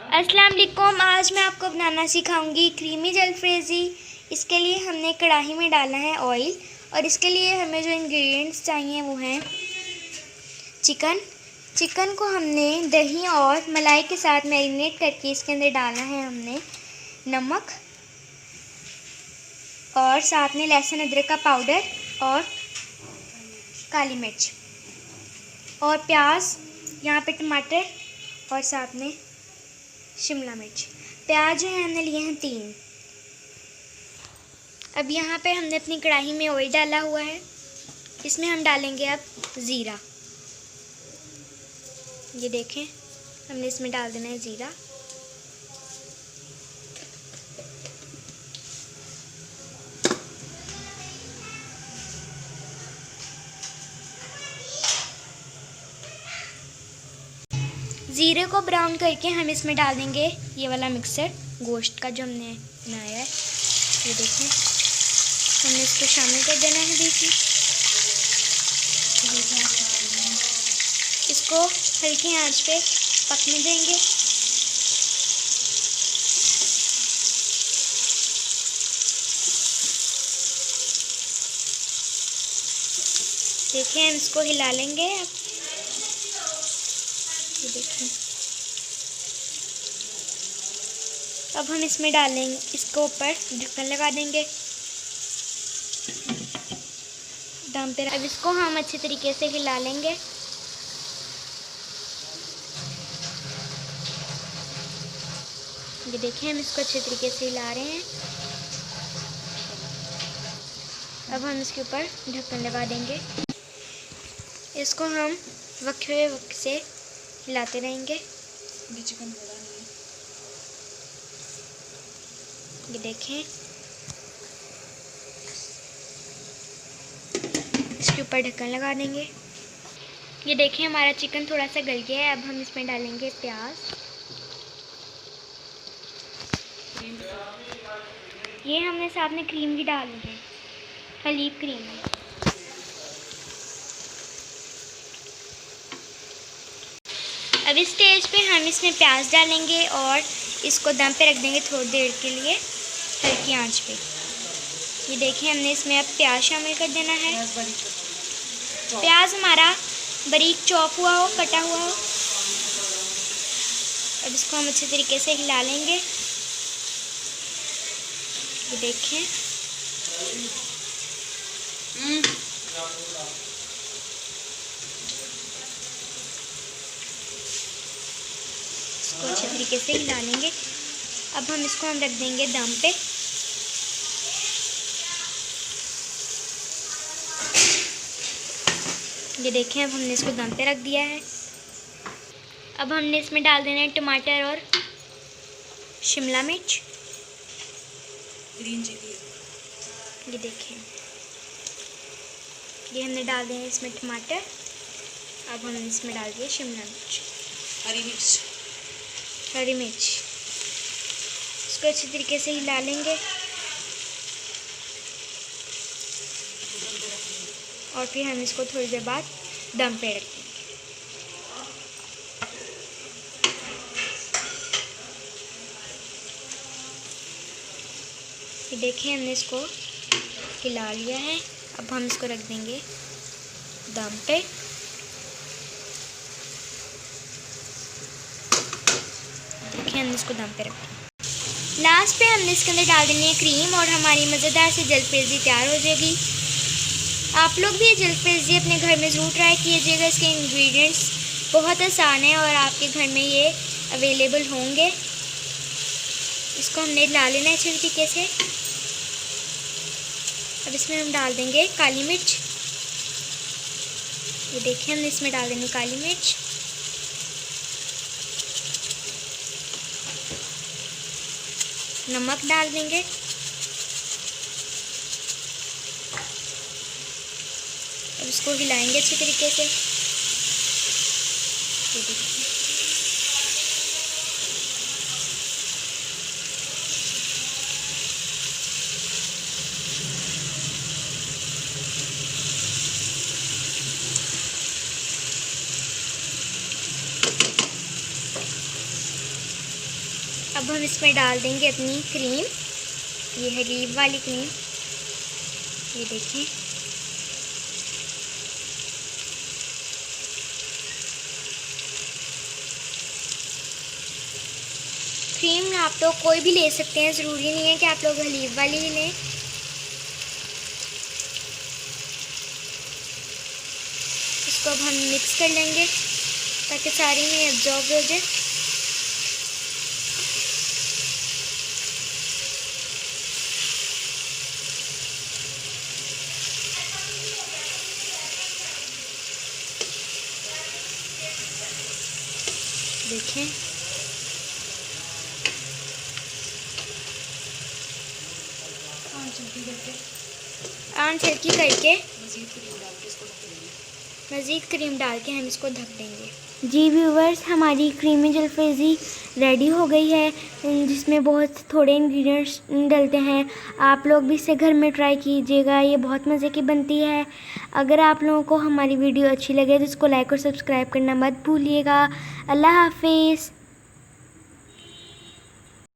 अस्सलाम वालेकुम। आज मैं आपको बनाना सिखाऊंगी क्रीमी जलफ्रेज़ी। इसके लिए हमने कढ़ाई में डालना है ऑयल और इसके लिए हमें जो इंग्रेडिएंट्स चाहिए वो हैं चिकन को हमने दही और मलाई के साथ मैरिनेट करके इसके अंदर डालना है हमने नमक और साथ में लहसुन अदरक का पाउडर और काली मिर्च और प्याज, यहाँ पे टमाटर और साथ में शिमला मिर्च। प्याज जो है हमने लिए हैं 3। अब यहाँ पे हमने अपनी कढ़ाई में ऑयल डाला हुआ है, इसमें हम डालेंगे अब ज़ीरा। ये देखें, हमने इसमें डाल देना है ज़ीरा। ज़ीरे को ब्राउन करके हम इसमें डाल देंगे ये वाला मिक्सर गोश्त का जो हमने बनाया है। ये देखें, हमने इसको शामिल कर देना है। देखिए, इसको हल्की आंच पे पकने देंगे। देखिए, हम इसको हिला लेंगे। ये देखिए, अब हम इसमें डालेंगे, इसको ऊपर ढक्कन लगा देंगे दम पे। अब इसको हम अच्छे तरीके से हिला लेंगे। ये देखिए, हम इसको अच्छे तरीके से हिला रहे हैं। अब हम इसके ऊपर ढक्कन लगा देंगे। इसको हम वक्फे से हिलाते रहेंगे। ये देखें, इसके ऊपर ढक्कन लगा देंगे। ये देखें, हमारा चिकन थोड़ा सा गल गया है। अब हम इसमें डालेंगे प्याज। ये हमने साथ में क्रीम भी डाली है, हलीब क्रीम है। अब इस स्टेज पे हम इसमें प्याज डालेंगे और इसको दम पे रख देंगे थोड़ी देर के लिए हल्की आंच पे। ये देखिए, हमने इसमें अब प्याज शामिल कर देना है। प्याज हमारा बारीक चॉप हुआ हो, कटा हुआ हो। अब इसको हम अच्छे तरीके से हिला लेंगे। ये देखें, इसको अच्छे तरीके से हिला लेंगे। अब हम इसको रख देंगे दम पे। ये देखें, अब हमने इसको दम पे रख दिया है। अब हमने इसमें डाल देना है टमाटर और शिमला मिर्च, ग्रीन चिली। ये देखें, ये हमने डाल दिए इसमें टमाटर। अब हमने इसमें डाल दिया शिमला मिर्च, हरी मिर्च। इसको अच्छी तरीके से हिला लेंगे और फिर हम इसको थोड़ी देर बाद दम पे रख देंगे। ये देखें, हमने इसको हिला लिया है। अब हम इसको रख देंगे दम पे। देखिए, हमने इसको दम पे रख दिया। लास्ट पे हमने इसके अंदर डाल देनी है क्रीम और हमारी मज़ेदार सी जलफ्रेज़ी तैयार हो जाएगी। आप लोग भी ये जलफ्रेज़ी अपने घर में ज़रूर ट्राई कीजिएगा। इसके इंग्रेडिएंट्स बहुत आसान है और आपके घर में ये अवेलेबल होंगे। इसको हमने ला लेना है अच्छे तरीके से। अब इसमें हम डाल देंगे काली मिर्च। ये देखिए, हमने इसमें डाल देनी काली मिर्च। नमक डाल देंगे। अब इसको हिलाएंगे अच्छे तरीके से। ये देखिए, अब हम इसमें डाल देंगे अपनी क्रीम। ये है लीव वाली क्रीम, ये देखें। क्रीम आप लोग कोई भी ले सकते हैं, ज़रूरी नहीं है कि आप लोग हलीब वाली ही लें। इसको अब हम मिक्स कर लेंगे ताकि सारी में एब्जॉर्ब हो जाए। देखें जल्दी करके आंच हल्की करके मज़ीद क्रीम डाल के मज़ीद क्रीम डाल के हम इसको ढक देंगे। जी व्यूवर्स, हमारी क्रीमी जलफेज़ी रेडी हो गई है, जिसमें बहुत थोड़े इंग्रेडिएंट्स डलते हैं। आप लोग भी इसे घर में ट्राई कीजिएगा, ये बहुत मज़े की बनती है। अगर आप लोगों को हमारी वीडियो अच्छी लगे तो इसको लाइक और सब्सक्राइब करना मत भूलिएगा। अल्लाह हाफिज़।